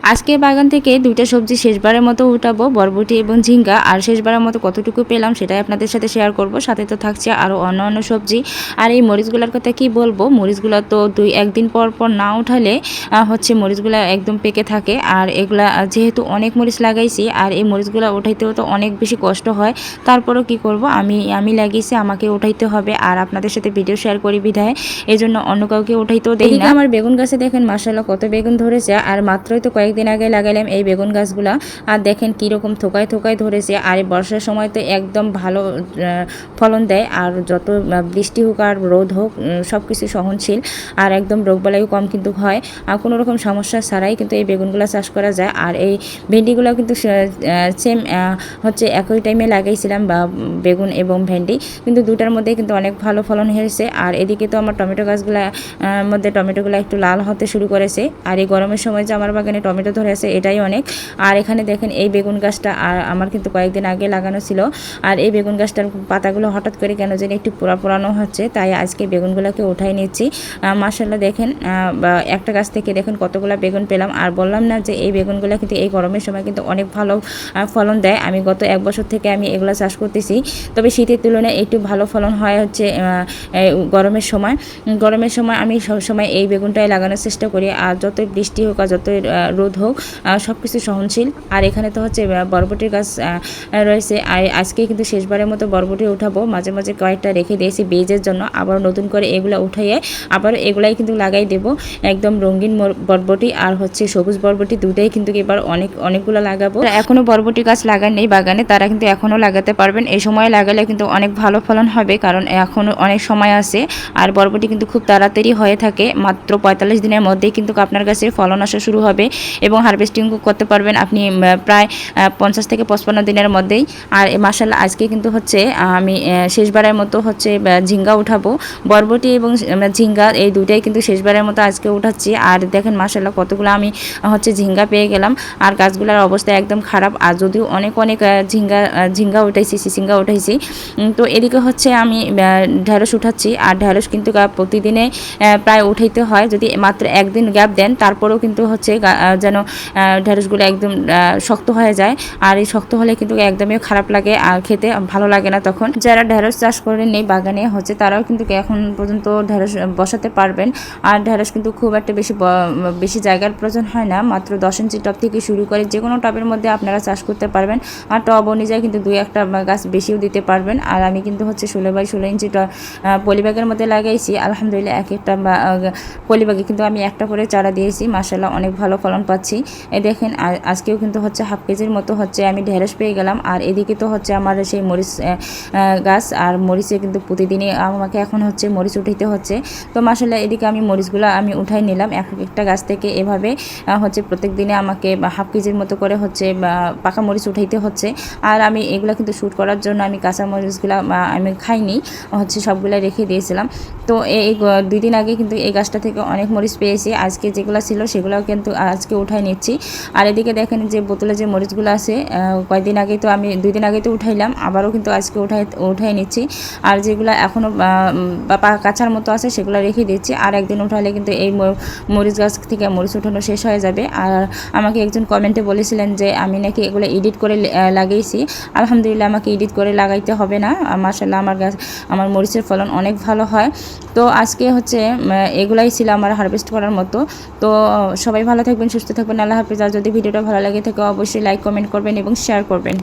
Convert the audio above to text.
আজকে বাগান থেকে দুইটা সবজি শেষবারের মতো উঠাবো, বরবটি এবং ঝিঙ্গা। আর শেষবারের মতো কতটুকু পেলাম সেটাই আপনাদের সাথে শেয়ার করব। সাথে তো থাকছে আরও অন্য সবজি। আর এই মরিচগুলোর কথা কি বলবো, মরিচগুলো তো একদিন পর পর না উঠালে হচ্ছে মরিচগুলো একদম পেকে থাকে। আর এগুলা যেহেতু অনেক মরিচ লাগাইছি, আর এই মরিচগুলো উঠাইতেও তো অনেক বেশি কষ্ট হয়। তারপরও কি করব, আমি লাগিয়েছি, আমাকে উঠাইতে হবে। আর আপনাদের সাথে ভিডিও শেয়ার করি বিধায় এই জন্য অন্য কাউকে উঠাইতেও দেই না। আমার বেগুন গাছে দেখেন মাশাআল্লাহ কত বেগুন ধরেছে। আর মাত্রই তো কয়েকদিন আগে লাগাইলাম এই বেগুন গাছগুলা। আর দেখেন কীরকম থোকায় থোকায় ধরেছে। আর এই বর্ষার সময় তো একদম ভালো ফলন দেয়। আর যত বৃষ্টি হোক আর রোদ হোক সব কিছু সহনশীল। আর একদম রোগবালাইও কম কিন্তু হয়। আর কোনো রকম সমস্যা ছাড়াই কিন্তু এই বেগুনগুলো চাষ করা যায়। আর এই ভেন্ডিগুলো কিন্তু সেম হচ্ছে একই টাইমে লাগাইছিলাম, বা বেগুন এবং ভেন্ডি, কিন্তু দুটার মধ্যে কিন্তু অনেক ভালো ফলন হয়েছে। আর এদিকে তো আমার টমেটো গাছগুলা মধ্যে টমেটোগুলো একটু লাল হতে শুরু করেছে। আর এই গরমের সময় যে আমার বাগানে টমেটো ধরে আছে এটাই অনেক। আর এখানে দেখেন এই বেগুন গাছটা আর আমার কিন্তু কয়েকদিন আগে লাগানো ছিল। আর এই বেগুন গাছটার পাতাগুলো হঠাৎ করে কেন জানি একটু পোড়ানো হচ্ছে, তাই আজকে বেগুনগুলোকে উঠাই নিচ্ছি। মাশাআল্লাহ দেখেন একটা গাছ থেকে দেখেন কতগুলো বেগুন পেলাম। আর বললাম না যে এই বেগুনগুলো কিন্তু এই গরমের সময় কিন্তু অনেক ভালো ফলন দেয়। আমি গত 1 বছর থেকে আমি এগুলো চাষ করতেছি, তবে শীতের তুলনায় একটু ভালো ফলন হয় হচ্ছে গরমের সময় আমি সবসময় এই বেগুনটাই লাগানোর চেষ্টা করি। আর যতই বৃষ্টি হোক আর যতই রোদ হোক সব কিছু সহনশীল। আর এখানে তো হচ্ছে বরবটির গাছ রয়েছে। আর আজকে কিন্তু শেষবারের মতো বরবটি উঠাবো। মাঝে মাঝে কয়েকটা রেখে দিয়েছি বীজের জন্য, আবার নতুন করে এগুলো উঠাইয়ে আবার এগুলাই কিন্তু লাগাই দেব। একদম রঙিন বরবটি আর হচ্ছে সবুজ বরবটি দুটাই কিন্তু এবার অনেকগুলো লাগাবো। এখনও বরবটি গাছ লাগান নেই বাগানে, তারা কিন্তু এখনও লাগাতে পারবেন। এই সময় লাগালে কিন্তু অনেক ভালো ফলন হবে, কারণ এখনও অনেক সময় আছে। আর বরবটি কিন্তু খুব তাড়াতাড়ি হয়ে থাকে, মাত্র 45 দিনের মধ্যেই কিন্তু আপনার কাছে ফলন আসা শুরু হবে এবং হারভেস্টিং করতে পারবেন আপনি প্রায় 50 থেকে 55 দিনের মধ্যেই। আর মাশাআল্লাহ আজকে কিন্তু হচ্ছে আমি শেষবারের মতো হচ্ছে ঝিঙ্গা উঠাবো। বরবটি এবং ঝিঙ্গা এই দুটাই কিন্তু শেষবারের মতো আজকে উঠাচ্ছি। আর দেখেন মাশাআল্লাহ কতগুলো আমি হচ্ছে ঝিঙ্গা পেয়ে গেলাম। আর গাছগুলোর অবস্থা একদম খারাপ। আর যদিও অনেক ঝিঙ্গা উঠাইছি, চিচিঙ্গা উঠাইছি। তো এদিকে হচ্ছে আমি ঢেঁড়স উঠাচ্ছি। আর ঢেঁড়স কিন্তু প্রতিদিনে প্রায় উঠাইতে হয়, যদি মাত্র একদিন গ্যাপ দেন তারপরেও কিন্তু হচ্ছে যেন ঢেঁড়সগুলো একদম শক্ত হয়ে যায়। আর এই শক্ত হলে কিন্তু একদমই খারাপ লাগে আর খেতে ভালো লাগে না তখন। যারা ঢেঁড়স চাষ করে নেই বাগানে হচ্ছে তারাও কিন্তু এখন পর্যন্ত ঢেঁড়স বসাতে পারবেন। আর ঢেঁড়স কিন্তু খুব একটা বেশি জায়গার প্রয়োজন হয় না, মাত্র 10 ইঞ্চি টব থেকে শুরু করে যে কোনো টবের মধ্যে আপনারা চাষ করতে পারবেন। আর টব অনুযায়ী কিন্তু 2-1টা গাছ বেশিও দিতে পারবেন। আর আমি কিন্তু হচ্ছে 16x16 ইঞ্চি পলিব্যাগের মধ্যে লাগাইছি। আলহামদুলিল্লাহ এক একটা পলিব্যাগে কিন্তু আমি একটা করে চারা দিয়েছি। মাশাআল্লাহ অনেক ভালো ফলন পাচ্ছি। এই দেখেন আজকেও কিন্তু হচ্ছে হাফ কেজির মতো হচ্ছে আমি ঢেঁড়স পেয়ে গেলাম। আর এদিকে তো হচ্ছে আমার সেই মরিচ গাছ, আর মরিচে কিন্তু প্রতিদিনই আমাকে এখন হচ্ছে মরিচ উঠাইতে হচ্ছে। তো মাশাআল্লাহ এদিকে আমি মরিচগুলো আমি উঠাই নিলাম একটা গাছ থেকে। এভাবে হচ্ছে প্রত্যেক দিনে আমাকে হাফ কেজির মতো করে হচ্ছে পাকা মরিচ উঠাইতে হচ্ছে। আর আমি এগুলো কিন্তু শ্যুট করার জন্য আমি কাঁচা মরিচগুলো আমি খাইনি, হচ্ছে সবগুলো রেখে দিয়েছিলাম। তো এই 2 দিন আগে কিন্তু এই গাছটা থেকে অনেক মরিচ পেয়েছি। আজকে যেগুলো ছিল সেগুলোও কিন্তু আজকে উঠাই নিচ্ছি। আর এদিকে দেখেন যে বোতলে যে মরিচগুলো আছে কয়েকদিন আগে তো আমি 2 দিন আগে তো উঠাইলাম, আবারও কিন্তু আজকে উঠাই নিচ্ছি। আর যেগুলো এখনও কাঁচার মতো আছে সেগুলো রেখে দিচ্ছি। আর একদিন উঠালে কিন্তু এই মরিচ গাছ থেকে মরিচ উঠানো শেষ হয়ে যাবে। আর আমাকে একজন কমেন্টে বলেছিলেন যে আমি নাকি এগুলো এডিট করে লাগিয়েছি। আলহামদুলিল্লাহ আমাকে এডিট করে লাগাইতে হবে না। মাশাআল্লাহ আমার মরিচের ফলন অনেক ভালো হয়। তো আজকে হচ্ছে এগুলাই ছিল আমার হারভেস্ট করার মতো। তো সবাই ভালো থাকবেন, সুস্থ থাকবেন, আল্লাহ হাফেজ। আর যদি ভিডিওটা ভালো লাগে থাকে অবশ্যই লাইক কমেন্ট করবেন এবং শেয়ার করবেন।